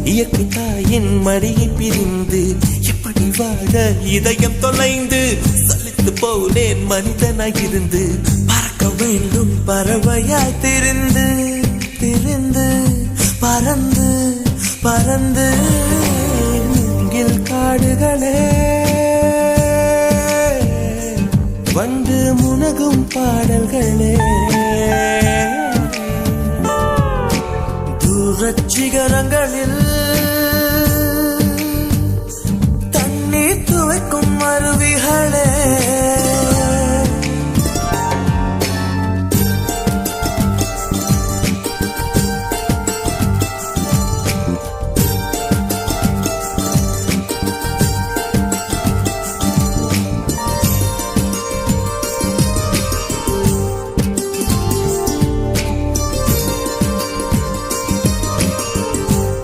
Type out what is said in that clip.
இயற்கை தாயின் மடியை பிரிந்து எப்படி வாழ இதயம் தொலைந்து சலித்து போனேன் மனிதனாயிருந்து பறக்க வேண்டும் பறவையாய் திரிந்து திரிந்து பறந்து பறந்து மூங்கில் காடுகளே வந்து முனகும் பாடல்களே தூரச் சிகரங்களில்